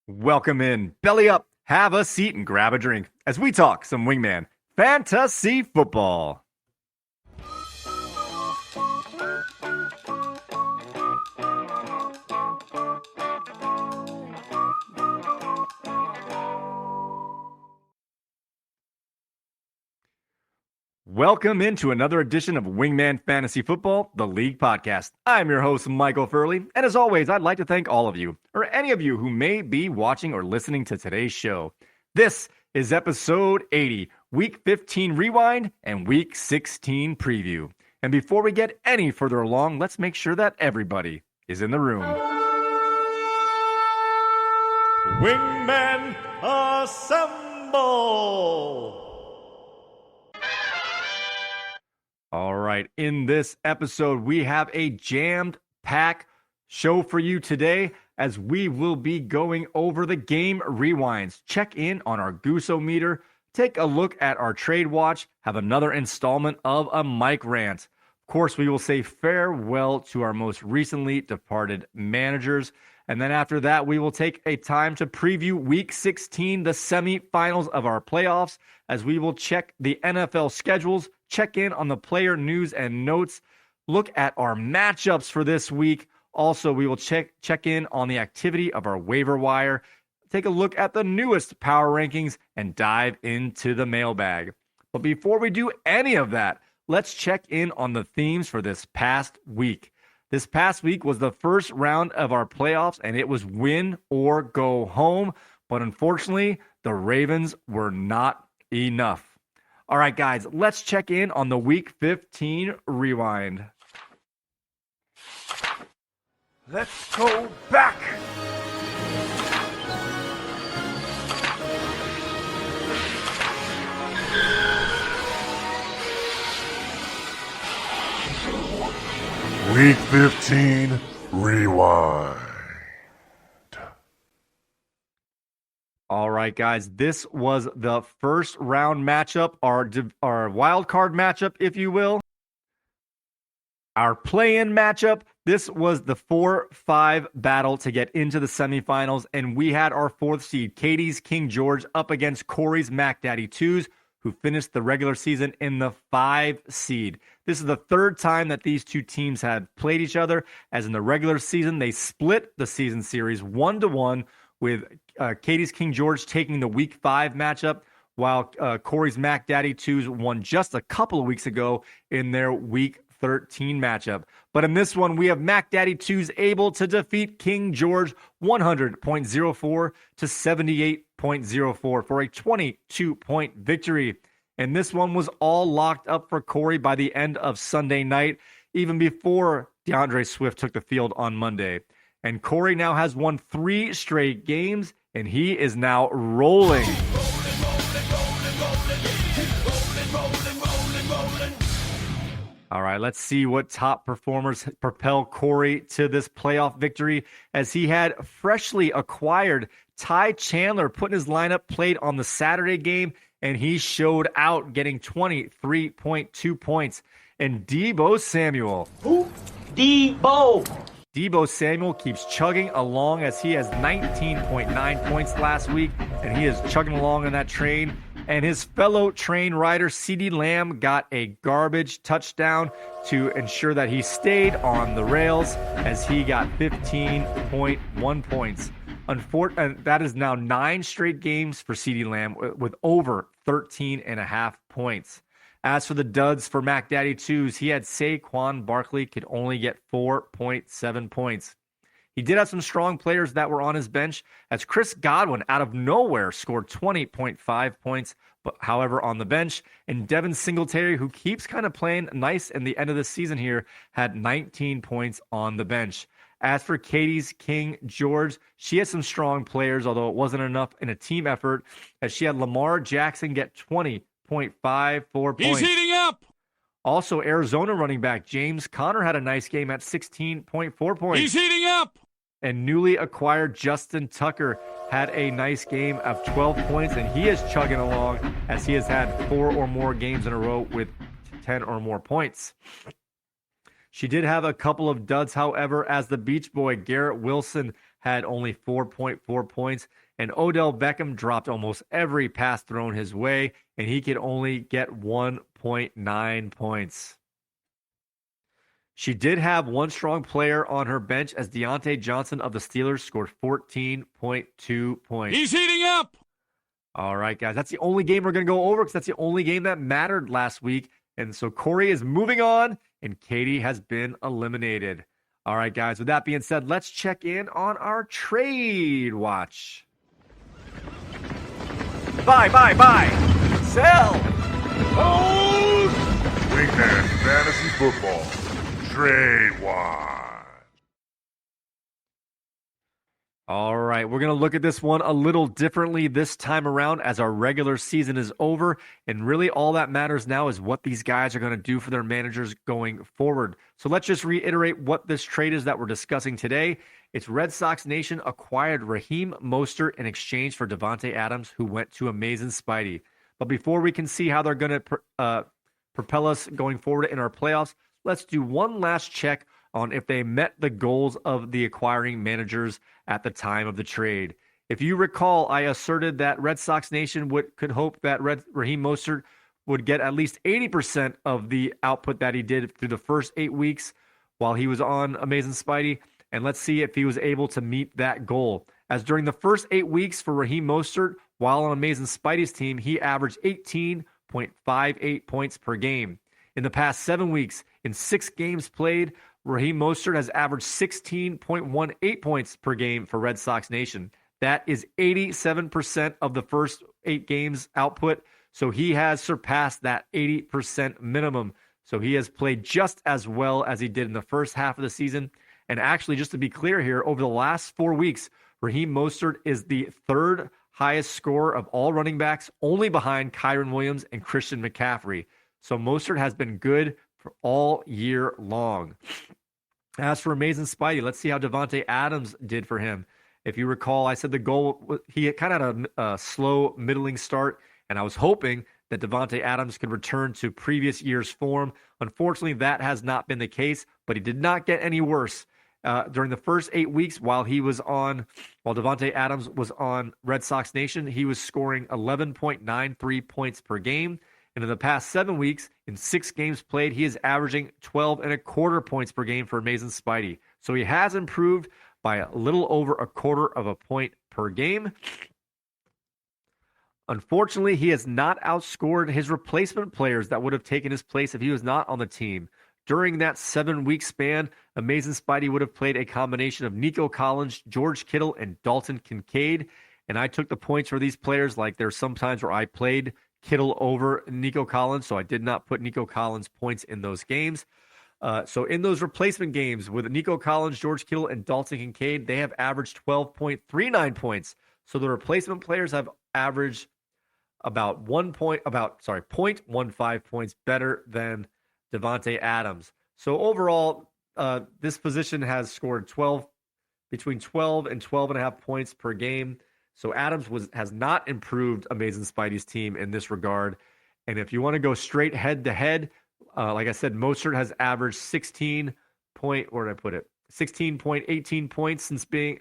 Welcome in. Belly up, have a seat, and grab a drink as we talk some Wingman Fantasy Football. Welcome into another edition of Wingman Fantasy Football, the League Podcast. I'm your host, Michael Furley, and as always, I'd like to thank all of you, or any of you who may be watching or listening to today's show. This is episode 80, Week 15 Rewind and Week 16 Preview. And before we get any further along, let's make sure that everybody is in the room. Wingman Assemble! All right, in this episode, we have a jammed-packed show for you today as we will be going over the game rewinds, check in on our Goosometer, take a look at our trade watch, have another installment of a Mike Rant. Of course, we will say farewell to our most recently departed managers. And then after that, we will take a time to preview Week 16, the semifinals of our playoffs, as we will check the NFL schedules, check in on the player news and notes, look at our matchups for this week. Also, we will check in on the activity of our waiver wire, take a look at the newest power rankings, and dive into the mailbag. But before we do any of that, let's check in on the themes for this past week. This past week was the first round of our playoffs, and it was win or go home. But unfortunately, the Ravens were not enough. All right, guys, let's check in on the Week 15 Rewind. Let's go back. Week 15 Rewind. All right, guys, this was the first round matchup, our wild card matchup, if you will. Our play-in matchup, this was the 4-5 battle to get into the semifinals, and we had our fourth seed, Katie's King George, up against Kory's Mac Daddy 2s, who finished the regular season in the 5 seed. This is the third time that these two teams had played each other, as in the regular season, they split the season series 1-1, with Katie's King George taking the Week 5 matchup, while Kory's Mac Daddy 2s won just a couple of weeks ago in their Week 13 matchup. But in this one, we have Mac Daddy 2s able to defeat King George 100.04 to 78.04 for a 22-point victory. And this one was all locked up for Kory by the end of Sunday night, even before DeAndre Swift took the field on Monday. And Kory now has won 3 straight games, and he is now rolling. All right, let's see what top performers propel Kory to this playoff victory, as he had freshly acquired Ty Chandler put in his lineup, played on the Saturday game, and he showed out, getting 23.2 points. And Deebo Samuel. Who? Deebo Samuel keeps chugging along, as he has 19.9 points last week, and he is chugging along on that train. And his fellow train rider, CeeDee Lamb, got a garbage touchdown to ensure that he stayed on the rails, as he got 15.1 points. That is now 9 straight games for CeeDee Lamb with over 13.5 points. As for the duds for Mac Daddy 2s, he had Saquon Barkley could only get 4.7 points. He did have some strong players that were on his bench, as Chris Godwin out of nowhere scored 20.5 points, but however on the bench. And Devin Singletary, who keeps kind of playing nice in the end of the season here, had 19 points on the bench. As for Katie's King George, she had some strong players, although it wasn't enough in a team effort, as she had Lamar Jackson get 20.54 points. He's heating up. Also, Arizona running back James Conner had a nice game at 16.4 points. He's heating up. And newly acquired Justin Tucker had a nice game of 12 points, and he is chugging along, as he has had 4 or more games in a row with 10 or more points. She did have a couple of duds, however, as the Beach Boy Garrett Wilson had only 4.4 points, and Odell Beckham dropped almost every pass thrown his way, and he could only get 1.9 points. She did have one strong player on her bench as Deontay Johnson of the Steelers scored 14.2 points. He's heating up! All right, guys, that's the only game we're going to go over because that's the only game that mattered last week. And so Kory is moving on, and Katie has been eliminated. All right, guys, with that being said, let's check in on our trade watch. Buy, sell. Wingman Fantasy Football. Trade Watch. All right, we're going to look at this one a little differently this time around as our regular season is over. And really all that matters now is what these guys are going to do for their managers going forward. So let's just reiterate what this trade is that we're discussing today. It's Red Sox Nation acquired Raheem Mostert in exchange for Davante Adams, who went to Amazin Spidey. But before we can see how they're going to propel us going forward in our playoffs, let's do one last check on if they met the goals of the acquiring managers at the time of the trade. If you recall, I asserted that Red Sox Nation could hope that Raheem Mostert would get at least 80% of the output that he did through the first 8 weeks while he was on Amazin Spidey. And let's see if he was able to meet that goal. As during the first 8 weeks for Raheem Mostert, while on Amazin Spidey's team, he averaged 18.58 points per game. In the past 7 weeks, in 6 games played, Raheem Mostert has averaged 16.18 points per game for Red Sox Nation. That is 87% of the first 8 games output. So he has surpassed that 80% minimum. So he has played just as well as he did in the first half of the season. And actually, just to be clear here, over the last 4 weeks, Raheem Mostert is the 3rd highest scorer of all running backs, only behind Kyren Williams and Christian McCaffrey. So Mostert has been good for all year long. As for Amazin Spidey, let's see how Davante Adams did for him. If you recall, I said the goal, he kind of had a slow, middling start, and I was hoping that Davante Adams could return to previous year's form. Unfortunately, that has not been the case, but he did not get any worse. During the first 8 weeks while Davante Adams was on Red Sox Nation, he was scoring 11.93 points per game. And in the past 7 weeks, in 6 games played, he is averaging 12.25 points per game for Amazin Spidey. So he has improved by a little over a quarter of a point per game. Unfortunately, he has not outscored his replacement players that would have taken his place if he was not on the team. During that 7-week span, Amazin Spidey would have played a combination of Nico Collins, George Kittle, and Dalton Kincaid. And I took the points for these players. Like there's some times where I played Kittle over Nico Collins, so I did not put Nico Collins points in those games. So in those replacement games with Nico Collins, George Kittle, and Dalton Kincaid, they have averaged 12.39 points. So the replacement players have averaged about 0.15 points better than Davante Adams. So overall, this position has scored between 12 and 12.5 points per game. So Adams has not improved Amazin Spidey's team in this regard. And if you want to go straight head to head, like I said, Mostert has averaged 16.18 points since being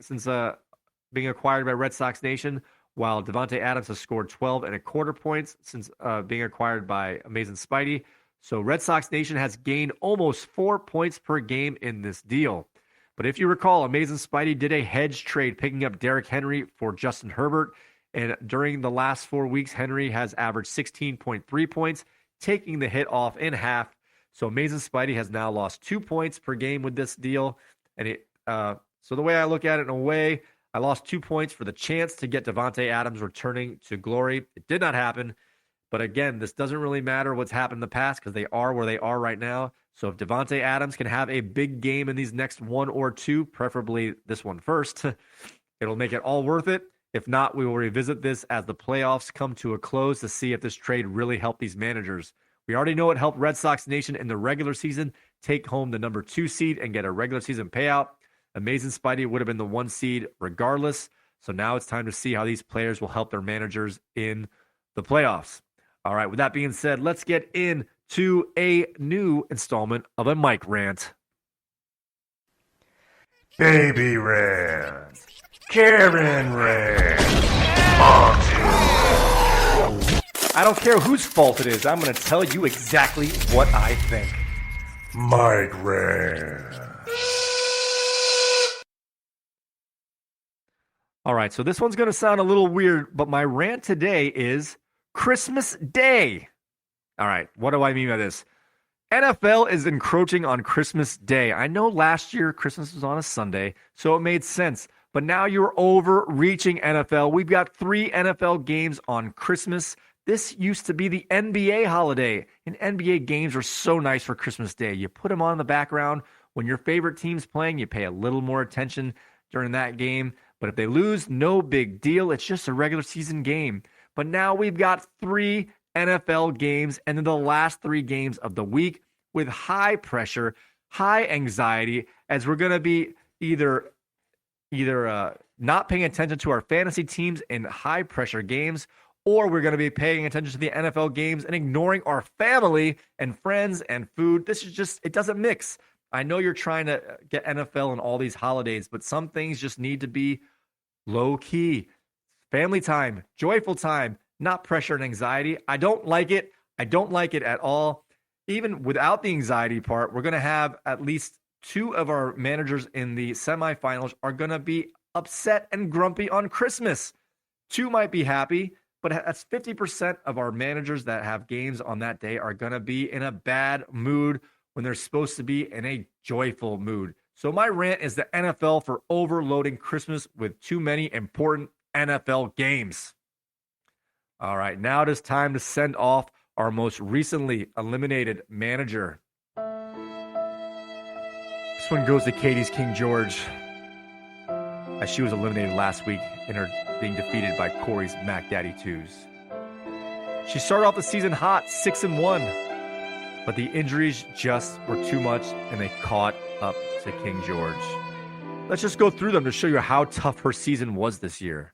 acquired by Red Sox Nation, while Davante Adams has scored 12.25 points since being acquired by Amazin Spidey. So Red Sox Nation has gained almost 4 points per game in this deal. But if you recall, Amazin Spidey did a hedge trade picking up Derrick Henry for Justin Herbert. And during the last 4 weeks, Henry has averaged 16.3 points, taking the hit off in half. So Amazin Spidey has now lost 2 points per game with this deal. And so the way I look at it, in a way, I lost 2 points for the chance to get Davante Adams returning to glory. It did not happen. But again, this doesn't really matter what's happened in the past because they are where they are right now. So if Davante Adams can have a big game in these next 1 or 2, preferably this one first, it'll make it all worth it. If not, we will revisit this as the playoffs come to a close to see if this trade really helped these managers. We already know it helped Red Sox Nation in the regular season take home the number 2 seed and get a regular season payout. Amazin Spidey would have been the 1 seed regardless. So now it's time to see how these players will help their managers in the playoffs. All right, with that being said, let's get into a new installment of a Mike Rant. Baby Rant. Karen Rant. Monty. I don't care whose fault it is. I'm going to tell you exactly what I think. Mike Rant. All right, so this one's going to sound a little weird, but my rant today is Christmas Day. All right, what do I mean by this? NFL is encroaching on Christmas Day. I know last year Christmas was on a Sunday, so it made sense. But now you're overreaching, NFL. We've got 3 NFL games on Christmas. This used to be the NBA holiday, and NBA games are so nice for Christmas Day. You put them on in the background. When your favorite team's playing, you pay a little more attention during that game. But if they lose, no big deal. It's just a regular season game. But now we've got 3 NFL games, and then the last 3 games of the week with high pressure, high anxiety, as we're going to be either not paying attention to our fantasy teams in high pressure games, or we're going to be paying attention to the NFL games and ignoring our family and friends and food. This is just, it doesn't mix. I know you're trying to get NFL and all these holidays, but some things just need to be low key. Family time, joyful time, not pressure and anxiety. I don't like it. I don't like it at all. Even without the anxiety part, we're going to have at least 2 of our managers in the semifinals are going to be upset and grumpy on Christmas. 2 might be happy, but that's 50% of our managers that have games on that day are going to be in a bad mood when they're supposed to be in a joyful mood. So my rant is the NFL for overloading Christmas with too many important NFL games. All right, now it is time to send off our most recently eliminated manager. This one goes to Katie's King George, as she was eliminated last week in her being defeated by Kory's Mac Daddy 2s. She started off the season hot, 6-1, but the injuries just were too much and they caught up to King George. Let's just go through them to show you how tough her season was this year.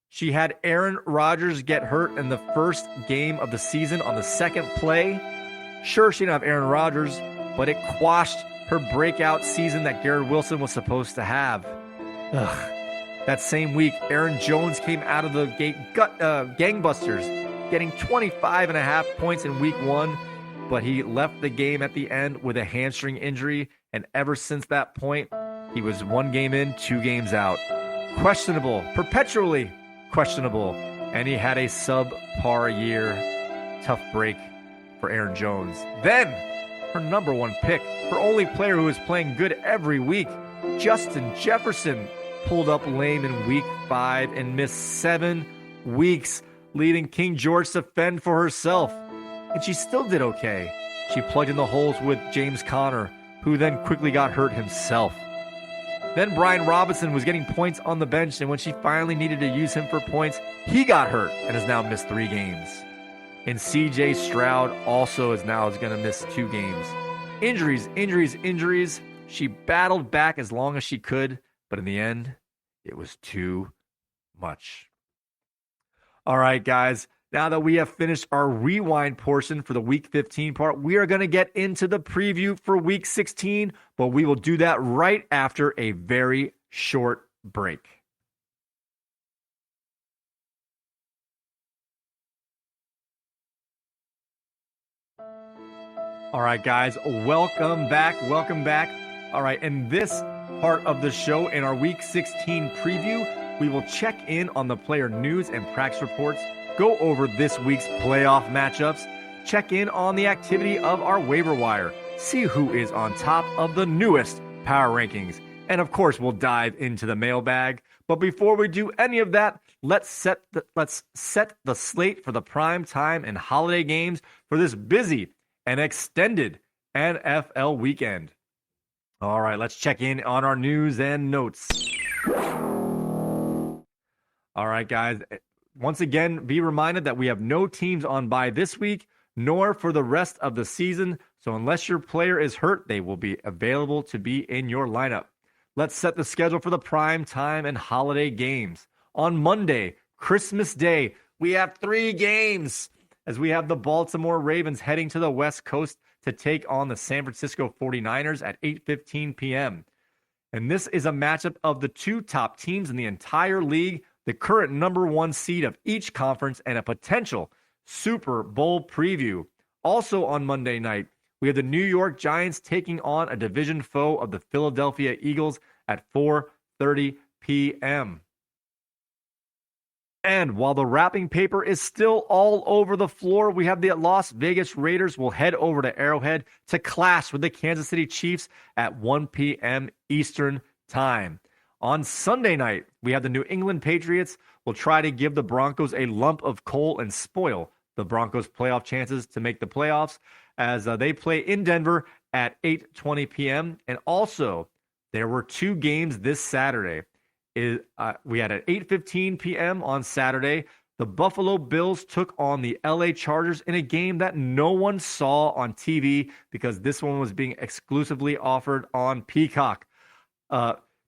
She had Aaron Rodgers get hurt in the first game of the season on the second play. Sure, she didn't have Aaron Rodgers, but it quashed her breakout season that Garrett Wilson was supposed to have. Ugh. That same week, Aaron Jones came out of the gate gangbusters, getting 25.5 points in week 1, but he left the game at the end with a hamstring injury, and ever since that point, he was 1 game in, 2 games out. Questionable, perpetually questionable, and he had a subpar year. Tough break for Aaron Jones. Then, her number 1 pick, her only player who was playing good every week, Justin Jefferson, pulled up lame in week 5 and missed 7 weeks, leaving King George to fend for herself. And she still did okay. She plugged in the holes with James Conner, who then quickly got hurt himself. Then Brian Robinson was getting points on the bench, and when she finally needed to use him for points, he got hurt and has now missed 3 games. And CJ Stroud also is going to miss 2 games. Injuries. She battled back as long as she could, but in the end, it was too much. All right, guys. Now that we have finished our rewind portion for the Week 15 part, we are going to get into the preview for Week 16, but we will do that right after a very short break. All right, guys, welcome back. All right, in this part of the show, in our Week 16 preview, we will check in on the player news and practice reports, go over this week's playoff matchups, check in on the activity of our waiver wire, see who is on top of the newest power rankings, and of course, we'll dive into the mailbag. But before we do any of that, let's set the slate for the prime time and holiday games for this busy and extended NFL weekend. All right, let's check in on our news and notes. All right, guys. Once again, be reminded that we have no teams on bye this week, nor for the rest of the season. So unless your player is hurt, they will be available to be in your lineup. Let's set the schedule for the prime time and holiday games. On Monday, Christmas Day, we have 3 games, as we have the Baltimore Ravens heading to the West Coast to take on the San Francisco 49ers at 8:15 p.m. And this is a matchup of the two top teams in the entire league, the current number one seed of each conference, and a potential Super Bowl preview. Also on Monday night, we have the New York Giants taking on a division foe of the Philadelphia Eagles at 4:30 p.m. And while the wrapping paper is still all over the floor, we have the Las Vegas Raiders will head over to Arrowhead to clash with the Kansas City Chiefs at 1 p.m. Eastern Time. On Sunday night, we have the New England Patriots will try to give the Broncos a lump of coal and spoil the Broncos' playoff chances to make the playoffs as they play in Denver at 8:20 p.m. And also, there were two games this Saturday. We had at 8:15 p.m. on Saturday, the Buffalo Bills took on the LA Chargers in a game that no one saw on TV because this one was being exclusively offered on Peacock.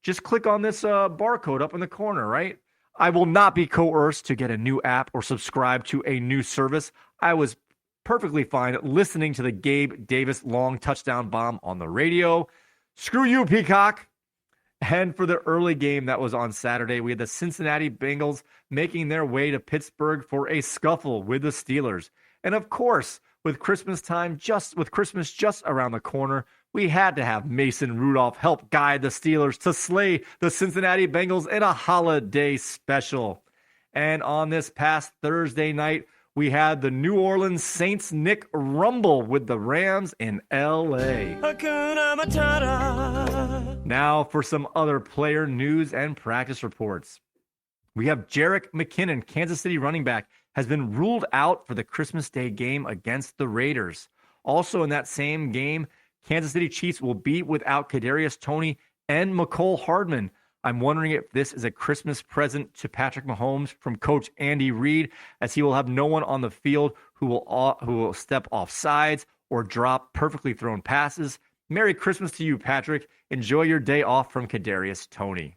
Just click on this barcode up in the corner, right? I will not be coerced to get a new app or subscribe to a new service. I was perfectly fine listening to the Gabe Davis long touchdown bomb on the radio. Screw you, Peacock. And for the early game that was on Saturday, we had the Cincinnati Bengals making their way to Pittsburgh for a scuffle with the Steelers. And of course, with Christmas just around the corner, we had to have Mason Rudolph help guide the Steelers to slay the Cincinnati Bengals in a holiday special. And on this past Thursday night, we had the New Orleans Saints Nick rumble with the Rams in L.A. Hakuna Matata. Now for some other player news and practice reports. We have Jerick McKinnon, Kansas City running back, has been ruled out for the Christmas Day game against the Raiders. Also in that same game, Kansas City Chiefs will be without Kadarius Toney and McCole Hardman. I'm wondering if this is a Christmas present to Patrick Mahomes from Coach Andy Reid, as he will have no one on the field who will step off sides or drop perfectly thrown passes. Merry Christmas to you, Patrick. Enjoy your day off from Kadarius Toney.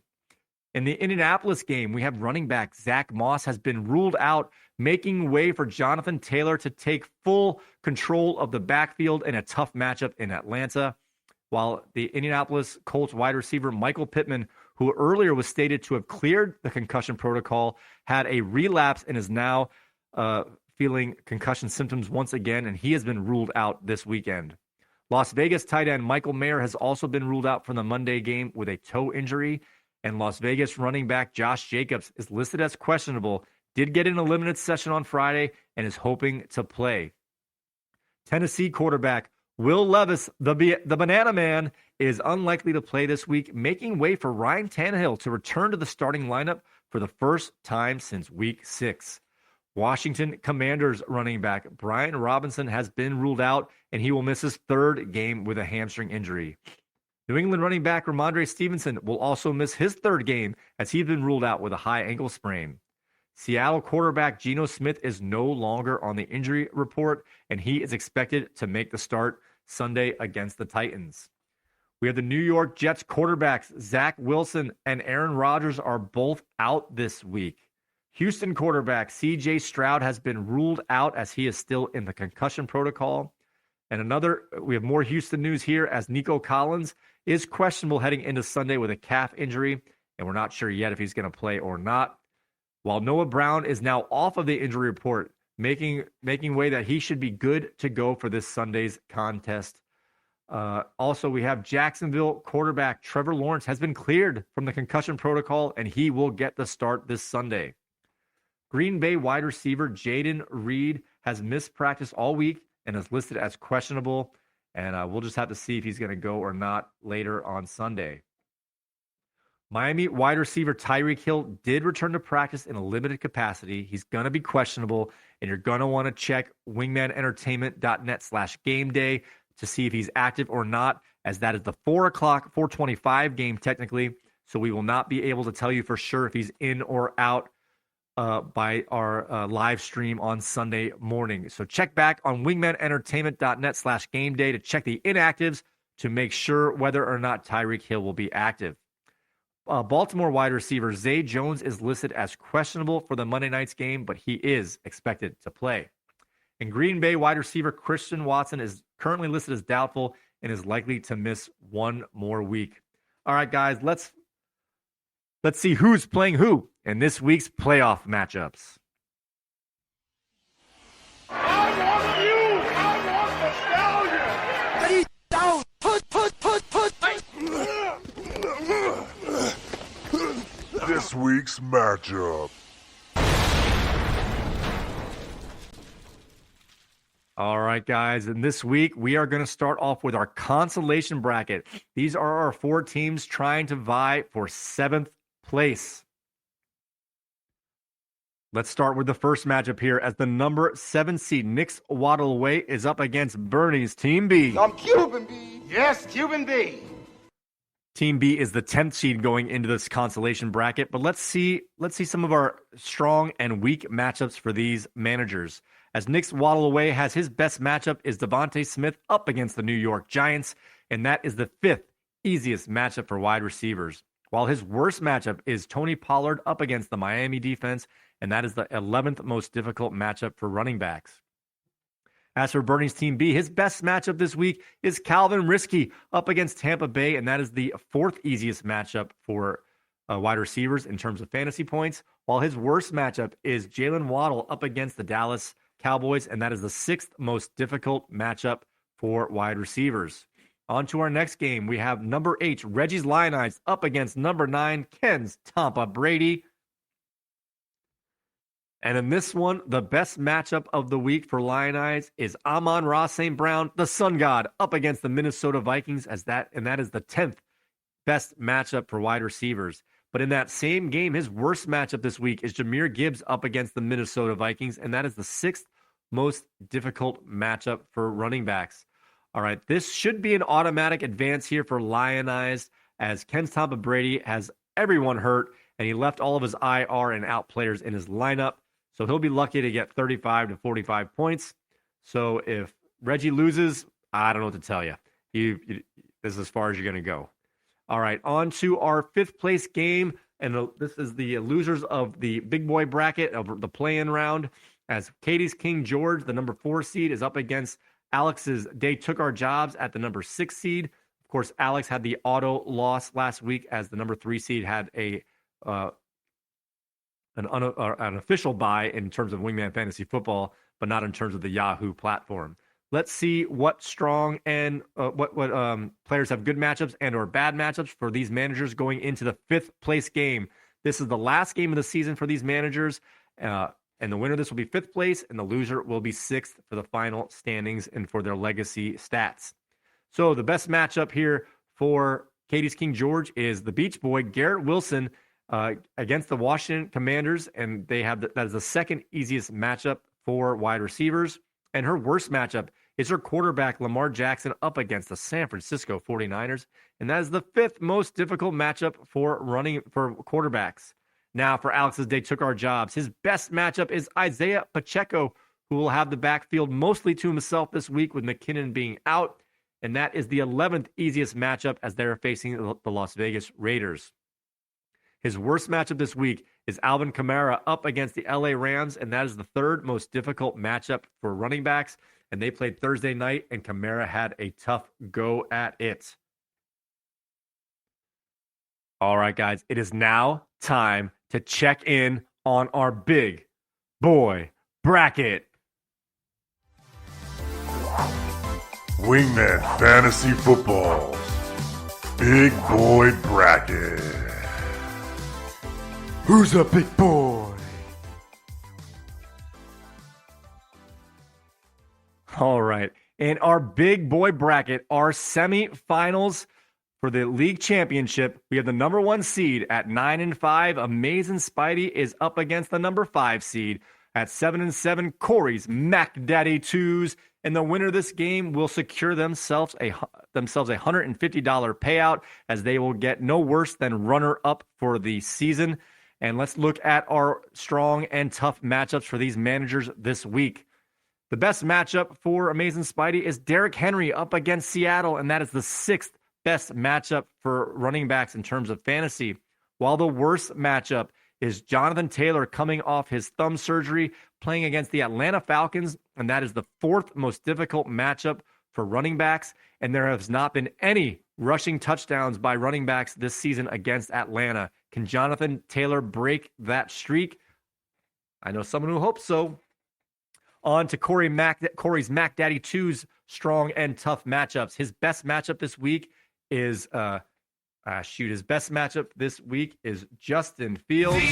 In the Indianapolis game, we have running back Zach Moss has been ruled out, making way for Jonathan Taylor to take full control of the backfield in a tough matchup in Atlanta, while the Indianapolis Colts wide receiver Michael Pittman, who earlier was stated to have cleared the concussion protocol, had a relapse and is now feeling concussion symptoms once again, and he has been ruled out this weekend. Las Vegas tight end Michael Mayer has also been ruled out from the Monday game with a toe injury, and Las Vegas running back Josh Jacobs is listed as questionable, did get in a limited session on Friday, and is hoping to play. Tennessee quarterback Will Levis, the Banana Man, is unlikely to play this week, making way for Ryan Tannehill to return to the starting lineup for the first time since Week 6. Washington Commanders running back Brian Robinson has been ruled out, and he will miss his third game with a hamstring injury. New England running back Ramondre Stevenson will also miss his third game, as he's been ruled out with a high ankle sprain. Seattle quarterback Geno Smith is no longer on the injury report, and he is expected to make the start Sunday against the Titans. We have the New York Jets quarterbacks Zach Wilson and Aaron Rodgers are both out this week. Houston quarterback C.J. Stroud has been ruled out as he is still in the concussion protocol. And we have more Houston news here as Nico Collins is questionable heading into Sunday with a calf injury, and we're not sure yet if he's going to play or not. While Noah Brown is now off of the injury report, making way that he should be good to go for this Sunday's contest. Also, we have Jacksonville quarterback Trevor Lawrence has been cleared from the concussion protocol, and he will get the start this Sunday. Green Bay wide receiver Jaden Reed has missed practice all week and is listed as questionable, and we'll just have to see if he's going to go or not later on Sunday. Miami wide receiver Tyreek Hill did return to practice in a limited capacity. He's going to be questionable, and you're going to want to check wingmanentertainment.net/gameday to see if he's active or not, as that is the 4:25 game technically, so we will not be able to tell you for sure if he's in or out by our live stream on Sunday morning. So check back on wingmanentertainment.net/gameday to check the inactives to make sure whether or not Tyreek Hill will be active. Baltimore wide receiver Zay Jones is listed as questionable for the Monday night's game, but he is expected to play. And Green Bay wide receiver Christian Watson is currently listed as doubtful and is likely to miss one more week. All right, guys, let's see who's playing who in this week's playoff matchups. This week's matchup. All right, guys, and this week we are going to start off with our consolation bracket. These are our 4 teams trying to vie for 7th place. Let's start with the first matchup here as the number 7 seed Nick's Waddle Away is up against Bernie's Team B. I'm Cuban B. Yes, Cuban B. Team B is the 10th seed going into this consolation bracket, but let's see some of our strong and weak matchups for these managers. As Nick's Waddle Away has his best matchup is Devontae Smith up against the New York Giants, and that is the 5th easiest matchup for wide receivers. While his worst matchup is Tony Pollard up against the Miami defense, and that is the 11th most difficult matchup for running backs. As for Bernie's Team B, his best matchup this week is Calvin Risky up against Tampa Bay, and that is the 4th easiest matchup for wide receivers in terms of fantasy points, while his worst matchup is Jalen Waddle up against the Dallas Cowboys, and that is the 6th most difficult matchup for wide receivers. On to our next game. We have number 8, Reggie's Lionites up against number 9, Ken's Tampa Brady. And in this one, the best matchup of the week for Lionites is Amon-Ra St. Brown, the Sun God, up against the Minnesota Vikings, and that is the 10th best matchup for wide receivers. But in that same game, his worst matchup this week is Jahmyr Gibbs up against the Minnesota Vikings, and that is the 6th most difficult matchup for running backs. All right, this should be an automatic advance here for Lionized, as Ken's Tampa Brady has everyone hurt, and he left all of his IR and out players in his lineup, so he'll be lucky to get 35 to 45 points. So if Reggie loses, I don't know what to tell you. This is as far as you're going to go. All right, on to our 5th place game, and this is the losers of the big boy bracket of the play-in round, as Katie's King George, the number 4 seed, is up against Alex's They Took Our Jobs at the number 6 seed. Of course, Alex had the auto loss last week as the number 3 seed had an official bye in terms of Wingman Fantasy Football, but not in terms of the Yahoo platform. Let's see what strong and what players have good matchups and or bad matchups for these managers going into the 5th place game. This is the last game of the season for these managers, and the winner of this will be 5th place, and the loser will be 6th for the final standings and for their legacy stats. So the best matchup here for Katie's King George is the Beach Boy Garrett Wilson against the Washington Commanders, and that is the 2nd easiest matchup for wide receivers. And her worst matchup is her quarterback, Lamar Jackson, up against the San Francisco 49ers. And that is the 5th most difficult matchup for quarterbacks. Now, for Alex's They Took Our Jobs, his best matchup is Isaiah Pacheco, who will have the backfield mostly to himself this week with McKinnon being out. And that is the 11th easiest matchup as they're facing the Las Vegas Raiders. His worst matchup this week is Alvin Kamara up against the LA Rams, and that is the 3rd most difficult matchup for running backs. And they played Thursday night, and Kamara had a tough go at it. All right, guys, it is now time to check in on our big boy bracket. Wingman Fantasy Football's Big Boy Bracket. Who's a big boy? All right. In our big boy bracket, our semifinals for the league championship, we have the number 1 seed at 9-5. Amazin Spidey is up against the number 5 seed at 7-7. Kory's Mac Daddy 2s. And the winner of this game will secure themselves a $150 payout, as they will get no worse than runner-up for the season. And let's look at our strong and tough matchups for these managers this week. The best matchup for Amazin Spidey is Derrick Henry up against Seattle, and that is the 6th best matchup for running backs in terms of fantasy. While the worst matchup is Jonathan Taylor coming off his thumb surgery, playing against the Atlanta Falcons, and that is the 4th most difficult matchup for running backs. And there has not been any rushing touchdowns by running backs this season against Atlanta. Can Jonathan Taylor break that streak? I know someone who hopes so. On to Kory's Mac Daddy 2's strong and tough matchups. His best matchup this week is Justin Fields.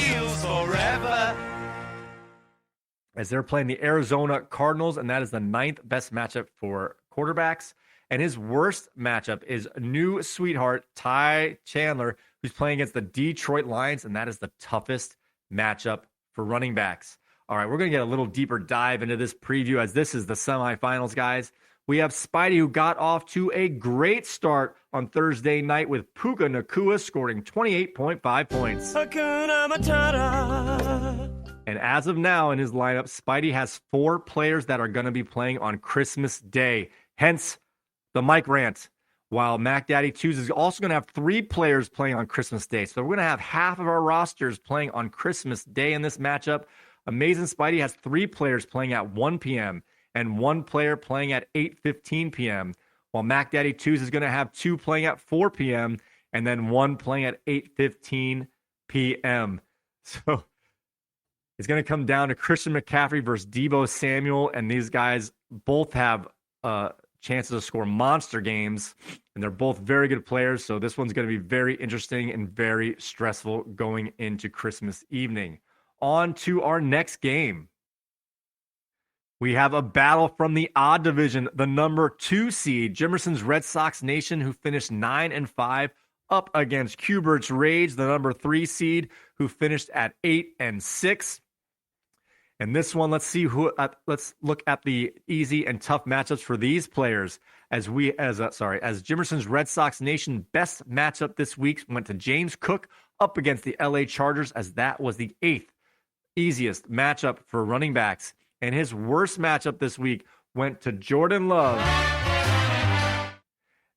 As they're playing the Arizona Cardinals, and that is the 9th best matchup for quarterbacks. And his worst matchup is new sweetheart Ty Chandler, who's playing against the Detroit Lions, and that is the toughest matchup for running backs. All right, we're going to get a little deeper dive into this preview as this is the semifinals, guys. We have Spidey, who got off to a great start on Thursday night with Puka Nacua scoring 28.5 points. Hakuna Matata. And as of now in his lineup, Spidey has 4 players that are going to be playing on Christmas Day. Hence, the Mike Rant. While Mac Daddy 2's is also going to have 3 players playing on Christmas Day. So we're going to have half of our rosters playing on Christmas Day in this matchup. Amazin Spidey has 3 players playing at 1 p.m. and 1 player playing at 8:15 p.m. While Mac Daddy 2's is going to have 2 playing at 4 p.m. and then 1 playing at 8:15 p.m. So it's going to come down to Christian McCaffrey versus Deebo Samuel, and these guys both have chances to score monster games, and they're both very good players. So this one's going to be very interesting and very stressful going into Christmas evening. On to our next game. We have a battle from the odd division, the number 2 seed, Jimerson's Red Sox Nation, who finished 9-5, up against Cubert's Rage, the number 3 seed, who finished at 8-6. And this one, let's look at the easy and tough matchups for these players. As Jimerson's Red Sox Nation best matchup this week went to James Cook up against the LA Chargers, as that was the 8th easiest matchup for running backs. And his worst matchup this week went to Jordan Love,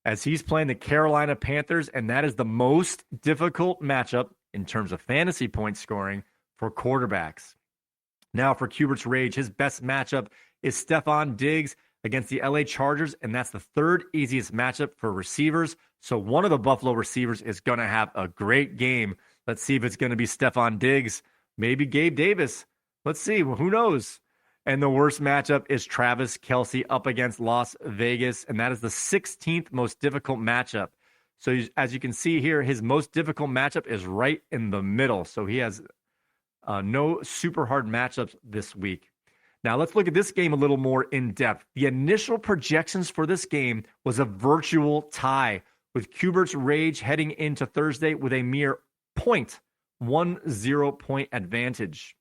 as he's playing the Carolina Panthers, and that is the most difficult matchup in terms of fantasy point scoring for quarterbacks. Now for Cubert's Rage, his best matchup is Stephon Diggs against the LA Chargers, and that's the 3rd easiest matchup for receivers. So one of the Buffalo receivers is going to have a great game. Let's see if it's going to be Stephon Diggs, maybe Gabe Davis. Let's see. Well, who knows? And the worst matchup is Travis Kelce up against Las Vegas, and that is the 16th most difficult matchup. So as you can see here, his most difficult matchup is right in the middle. So he has no super hard matchups this week. Now let's look at this game a little more in depth. The initial projections for this game was a virtual tie, with Cubert's Rage heading into Thursday with a mere 0.10 point advantage.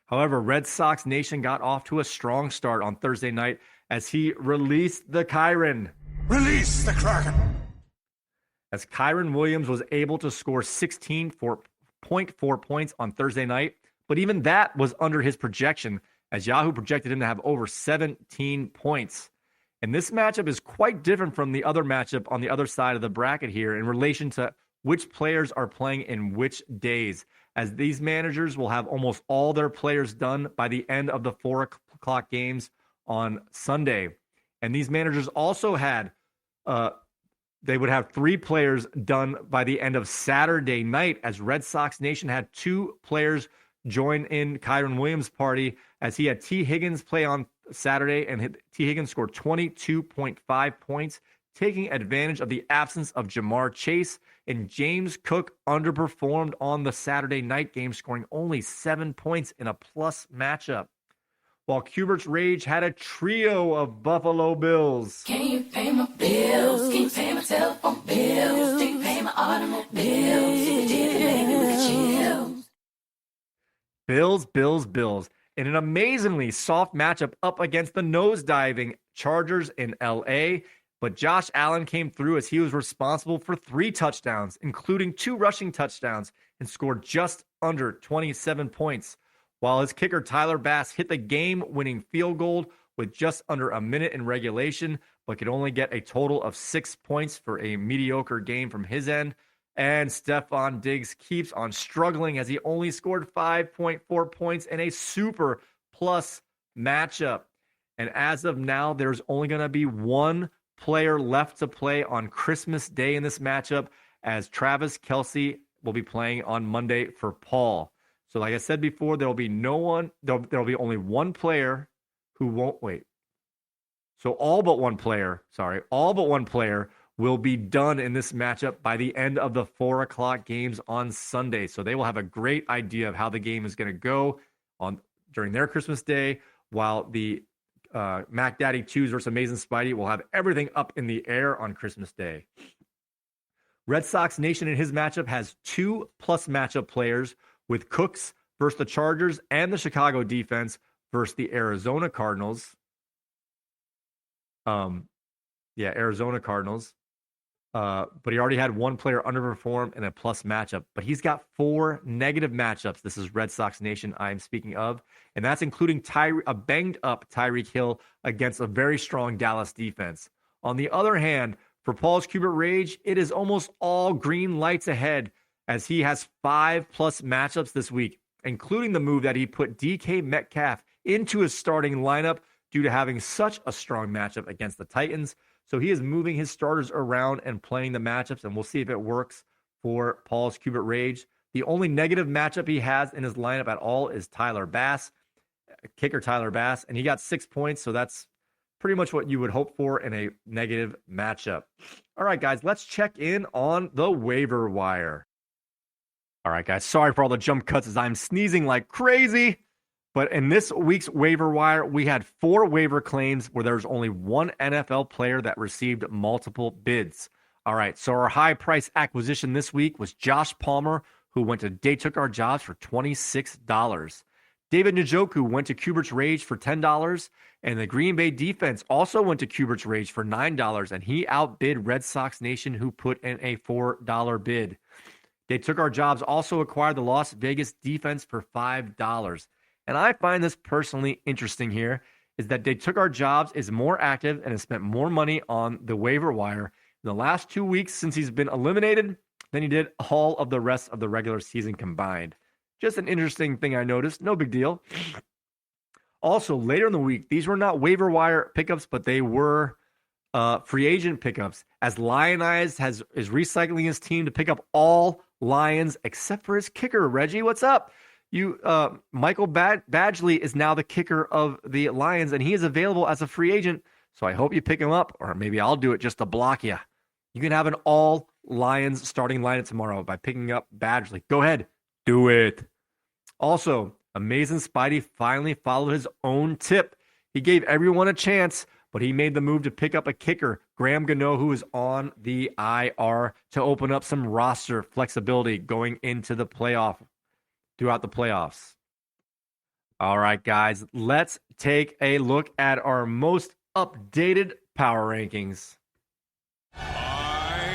However, Red Sox Nation got off to a strong start on Thursday night as he released the Kyron. Release the Kraken. As Kyron Williams was able to score 16.4 points on Thursday night, but even that was under his projection, as Yahoo projected him to have over 17 points. And this matchup is quite different from the other matchup on the other side of the bracket here in relation to which players are playing in which days, as these managers will have almost all their players done by the end of the 4 o'clock games on Sunday. And these managers also had, they would have 3 players done by the end of Saturday night, as Red Sox Nation had 2 players join in Kyron Williams' party, as he had T. Higgins play on Saturday, and T. Higgins scored 22.5 points, taking advantage of the absence of Jamar Chase. And James Cook underperformed on the Saturday night game, scoring only 7 points in a plus matchup. While Cubert's Rage had a trio of Buffalo Bills. Can you pay my bills? Can you pay my telephone bills? Do you pay my automobile bills? If you did, maybe we could chill. Bills. In an amazingly soft matchup up against the nosediving Chargers in LA. But Josh Allen came through, as he was responsible for 3 touchdowns, including 2 rushing touchdowns, and scored just under 27 points. While his kicker Tyler Bass hit the game-winning field goal with just under a minute in regulation, but could only get a total of 6 points for a mediocre game from his end. And Stephon Diggs keeps on struggling, as he only scored 5.4 points in a super plus matchup. And as of now, there's only going to be one player left to play on Christmas Day in this matchup, as Travis Kelce will be playing on Monday for Paul. So like I said before, there'll be only one player who won't wait. So all but one player will be done in this matchup by the end of the 4 o'clock games on Sunday. So they will have a great idea of how the game is going to go during their Christmas Day, while the Mac Daddy 2s versus Amazin Spidey will have everything up in the air on Christmas Day. Red Sox Nation in his matchup has 2+ matchup players, with Cooks versus the Chargers and the Chicago defense versus the Arizona Cardinals. Arizona Cardinals. But he already had one player underperform in a plus matchup. But he's got 4 negative matchups. This is Red Sox Nation I'm speaking of. And that's including a banged-up Tyreek Hill against a very strong Dallas defense. On the other hand, for Paul's Qubert Rage, it is almost all green lights ahead, as he has 5+ matchups this week, including the move that he put DK Metcalf into his starting lineup due to having such a strong matchup against the Titans. So he is moving his starters around and playing the matchups, and we'll see if it works for Paul's Qubert Rage. The only negative matchup he has in his lineup at all is kicker Tyler Bass, and he got 6 points, so that's pretty much what you would hope for in a negative matchup. All right, guys, let's check in on the waiver wire. All right, guys, sorry for all the jump cuts as I'm sneezing like crazy. But in this week's waiver wire, we had 4 waiver claims where there's only one NFL player that received multiple bids. All right, so our high price acquisition this week was Josh Palmer, who went to They Took Our Jobs for $26. David Njoku went to Kubert's Rage for $10, and the Green Bay defense also went to Kubert's Rage for $9, and he outbid Red Sox Nation, who put in a $4 bid. They Took Our Jobs also acquired the Las Vegas defense for $5. And I find this personally interesting here, is that They Took Our Jobs is more active and has spent more money on the waiver wire in the last 2 weeks since he's been eliminated than he did all of the rest of the regular season combined. Just an interesting thing I noticed. No big deal. Also, later in the week, these were not waiver wire pickups, but they were free agent pickups, as Lionize is recycling his team to pick up all Lions except for his kicker. Reggie, what's up? Michael Badgley is now the kicker of the Lions, and he is available as a free agent. So I hope you pick him up, or maybe I'll do it just to block you. You can have an all Lions starting lineup tomorrow by picking up Badgley. Go ahead, do it. Also, Amazin Spidey finally followed his own tip. He gave everyone a chance, but he made the move to pick up a kicker, Graham Gano, who is on the IR, to open up some roster flexibility going into the throughout the playoffs. All right, guys, let's take a look at our most updated power rankings. I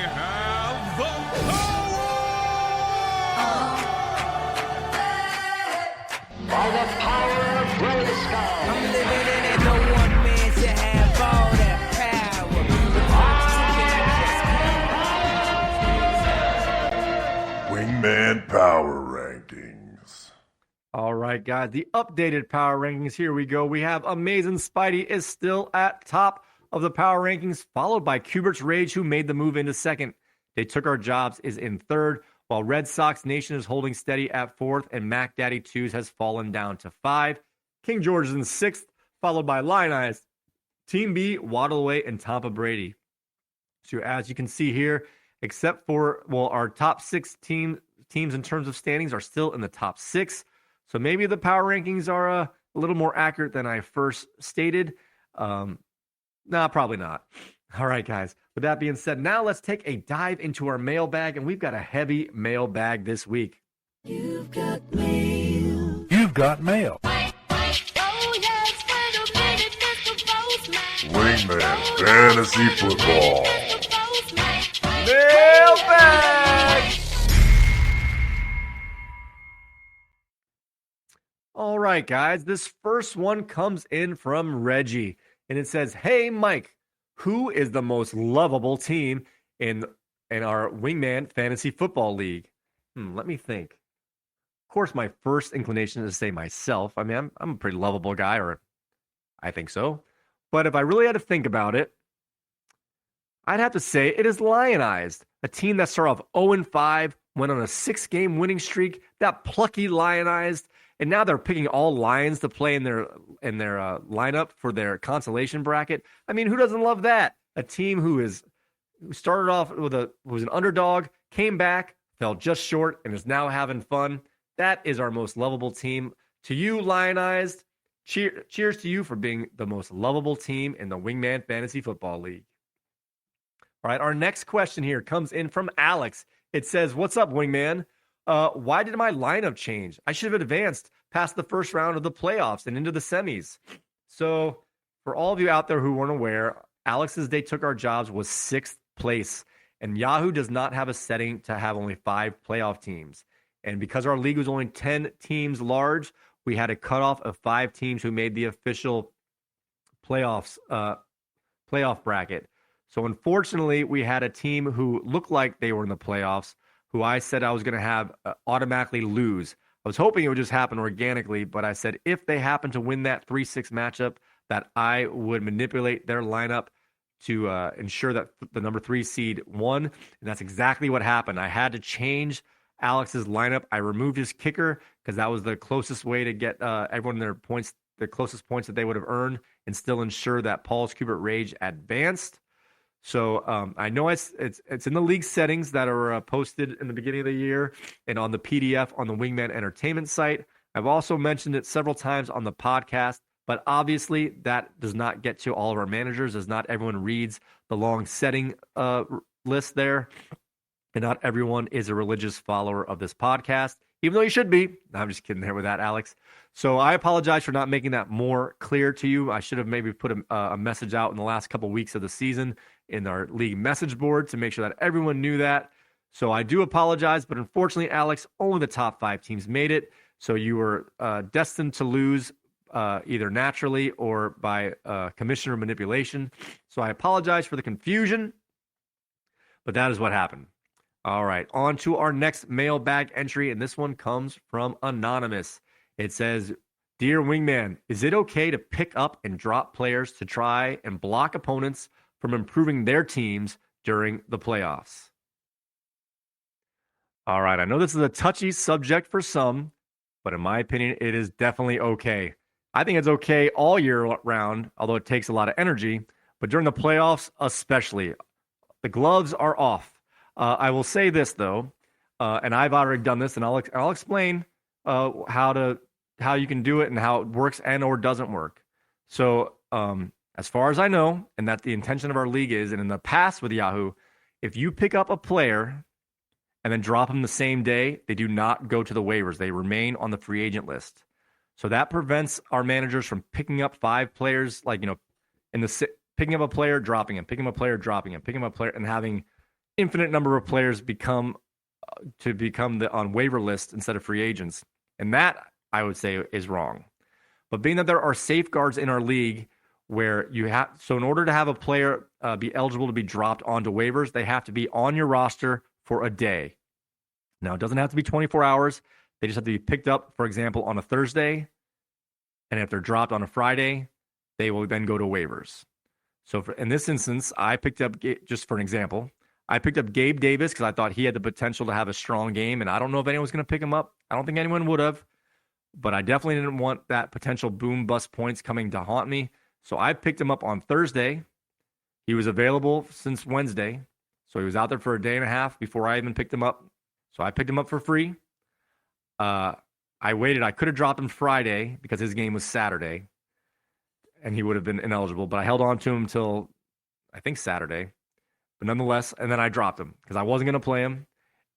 have the power! By the power of Grayskull. I'm living in it, no one man should have all that power. Wingman Power Rankings. All right, guys, the updated power rankings. Here we go. We have Amazin Spidey is still at top of the power rankings, followed by Kubert's Rage, who made the move into second. They Took Our Jobs is in third, while Red Sox Nation is holding steady at fourth, and Mac Daddy 2s has fallen down to 5. King George is in sixth, followed by Lionize, Team B, Waddleaway, and Tampa Brady. So as you can see here, except for, our top 6 teams in terms of standings are still in the top 6. So maybe the power rankings are a little more accurate than I first stated. Nah, probably not. All right, guys. With that being said, now let's take a dive into our mailbag, and we've got a heavy mailbag this week. You've got mail. You've got mail. Oh, yes, wait a minute, Mr. Postman. Wingman Fantasy Football. Mailbag! All right, guys. This first one comes in from Reggie, and it says, "Hey, Mike, who is the most lovable team in our Wingman Fantasy Football League?" Let me think. Of course, my first inclination is to say myself. I mean, I'm a pretty lovable guy, or I think so. But if I really had to think about it, I'd have to say it is Lionized, a team that started off 0-5, went on a 6-game winning streak, that plucky Lionized, and now they're picking all Lions to play in their lineup for their consolation bracket. I mean, who doesn't love that? A team who started off was an underdog, came back, fell just short, and is now having fun. That is our most lovable team. To you, Lionized, cheers to you for being the most lovable team in the Wingman Fantasy Football League. All right, our next question here comes in from Alex. It says, "What's up, Wingman? Why did my lineup change? I should have advanced past the first round of the playoffs and into the semis." So, for all of you out there who weren't aware, Alex's They Took Our Jobs was 6th place, and Yahoo does not have a setting to have only 5 playoff teams. And because our league was only 10 teams large, we had a cutoff of 5 teams who made the official playoff bracket. So unfortunately, we had a team who looked like they were in the playoffs, who I said I was going to have automatically lose. I was hoping it would just happen organically, but I said if they happen to win that 3-6 matchup, that I would manipulate their lineup to ensure that the number 3 seed won. And that's exactly what happened. I had to change Alex's lineup. I removed his kicker because that was the closest way to get everyone their points, the closest points that they would have earned, and still ensure that Paul's Cubert Rage advanced. So I know it's in the league settings that are posted in the beginning of the year and on the PDF on the Wingman Entertainment site. I've also mentioned it several times on the podcast, but obviously that does not get to all of our managers, as not everyone reads the long setting list there, and not everyone is a religious follower of this podcast, even though you should be. No, I'm just kidding there with that, Alex. So I apologize for not making that more clear to you. I should have maybe put a message out in the last couple weeks of the season in our league message board to make sure that everyone knew that. So I do apologize, but unfortunately, Alex, only the top 5 teams made it. So you were destined to lose either naturally or by commissioner manipulation. So I apologize for the confusion, but that is what happened. All right, on to our next mailbag entry, and this one comes from Anonymous. It says, "Dear Wingman, is it okay to pick up and drop players to try and block opponents from improving their teams during the playoffs?" All right, I know this is a touchy subject for some, but in my opinion, it is definitely okay. I think it's okay all year round, although it takes a lot of energy, but during the playoffs especially. The gloves are off. I will say this, though, and I've already done this, and I'll explain how you can do it and how it works and or doesn't work. So as far as I know, and that the intention of our league is, and in the past with Yahoo, if you pick up a player and then drop them the same day, they do not go to the waivers. They remain on the free agent list. So that prevents our managers from picking up 5 players, like, picking up a player, dropping him, picking up a player, dropping him, picking up a player, and having infinite number of players become on waiver list instead of free agents. And that, I would say, is wrong. But being that there are safeguards in our league where so in order to have a player be eligible to be dropped onto waivers, they have to be on your roster for a day. Now, it doesn't have to be 24 hours. They just have to be picked up, for example, on a Thursday. And if they're dropped on a Friday, they will then go to waivers. So in this instance, I picked up, just for an example, I picked up Gabe Davis because I thought he had the potential to have a strong game, and I don't know if anyone's going to pick him up. I don't think anyone would have, but I definitely didn't want that potential boom bust points coming to haunt me. So I picked him up on Thursday. He was available since Wednesday, so he was out there for a day and a half before I even picked him up. So I picked him up for free. I waited. I could have dropped him Friday because his game was Saturday, and he would have been ineligible, but I held on to him until, I think, Saturday. But nonetheless, and then I dropped him because I wasn't going to play him,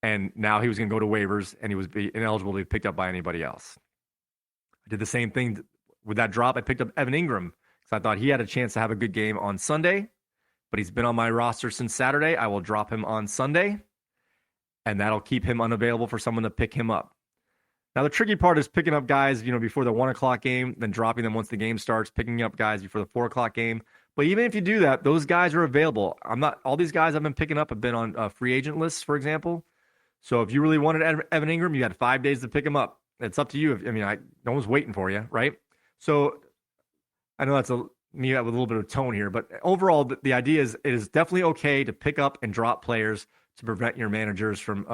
and now he was going to go to waivers, and he was ineligible to be picked up by anybody else. I did the same thing with that drop. I picked up Evan Ingram because I thought he had a chance to have a good game on Sunday, but he's been on my roster since Saturday. I will drop him on Sunday, and that'll keep him unavailable for someone to pick him up. Now, the tricky part is picking up guys, before the 1 o'clock game, then dropping them once the game starts, picking up guys before the 4 o'clock game. But even if you do that, those guys are available. All these guys I've been picking up have been on free agent lists, for example. So if you really wanted Evan Ingram, you had 5 days to pick him up. It's up to you. No one's waiting for you, right? So I know that's me with a little bit of tone here, but overall, the idea is it is definitely okay to pick up and drop players to prevent your managers from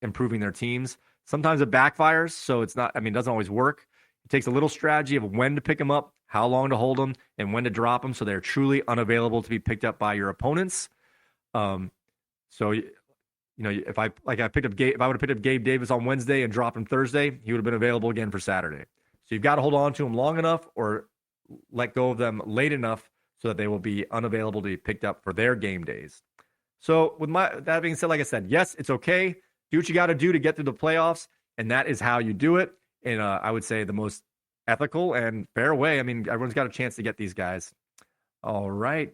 improving their teams. Sometimes it backfires, so it's not. I mean, it doesn't always work. It takes a little strategy of when to pick them up, how long to hold them, and when to drop them, so they're truly unavailable to be picked up by your opponents. So, if I would have picked up Gabe Davis on Wednesday and dropped him Thursday, he would have been available again for Saturday. So you've got to hold on to him long enough or let go of them late enough so that they will be unavailable to be picked up for their game days. So with that being said, like I said, yes, it's okay. Do what you got to do to get through the playoffs, and that is how you do it. And I would say the most ethical and fair way. I mean, everyone's got a chance to get these guys. All right.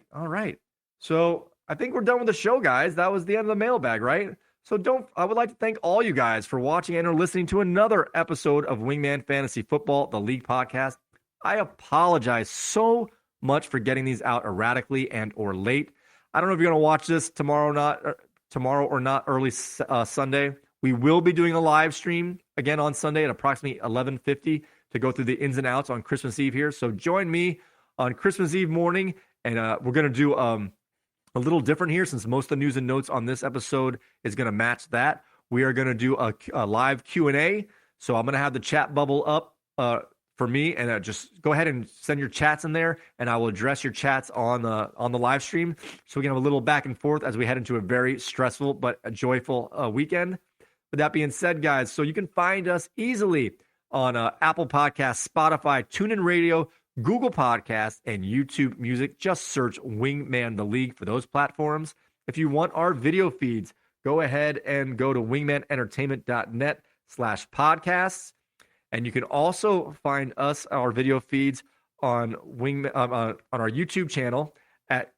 So I think we're done with the show, guys. That was the end of the mailbag, right? So I would like to thank all you guys for watching and or listening to another episode of Wingman Fantasy Football, the League Podcast. I apologize so much for getting these out erratically and or late. I don't know if you're going to watch this tomorrow or not early Sunday. We will be doing a live stream again on Sunday at approximately 11:50 to go through the ins and outs on Christmas Eve here. So join me on Christmas Eve morning, and we're going to do a little different here since most of the news and notes on this episode is going to match that. We are going to do a live Q&A. So I'm going to have the chat bubble up for me, and just go ahead and send your chats in there, and I will address your chats on the live stream, so we can have a little back and forth as we head into a very stressful but a joyful weekend. With that being said, guys, so you can find us easily on Apple Podcasts, Spotify, TuneIn Radio, Google Podcasts, and YouTube Music. Just search Wingman the League for those platforms. If you want our video feeds, go ahead and go to wingmanentertainment.net/podcasts. And you can also find our video feeds on on our YouTube channel at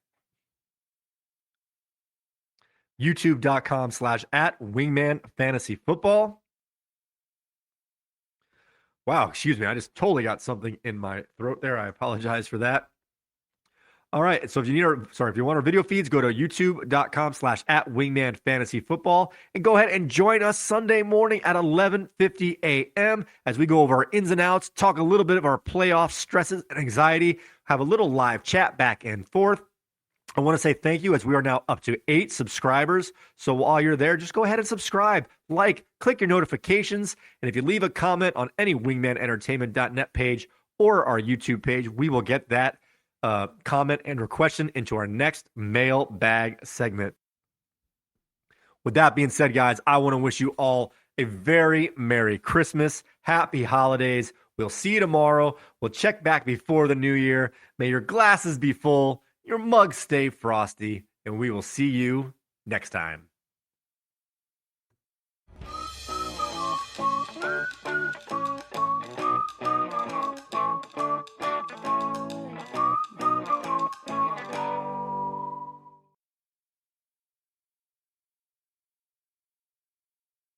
youtube.com/@wingmanfantasyfootball. Wow, excuse me. I just totally got something in my throat there. I apologize for that. All right. So if you want our video feeds, go to youtube.com/@wingmanfantasyfootball and go ahead and join us Sunday morning at 11:50 a.m. as we go over our ins and outs, talk a little bit of our playoff stresses and anxiety, have a little live chat back and forth. I want to say thank you as we are now up to 8 subscribers. So while you're there, just go ahead and subscribe, click your notifications. And if you leave a comment on any wingmanentertainment.net page or our YouTube page, we will get that comment and or question into our next mailbag segment. With that being said, guys, I want to wish you all a very Merry Christmas, Happy Holidays. We'll see you tomorrow. We'll check back before the new year. May your glasses be full, your mugs stay frosty, and we will see you next time.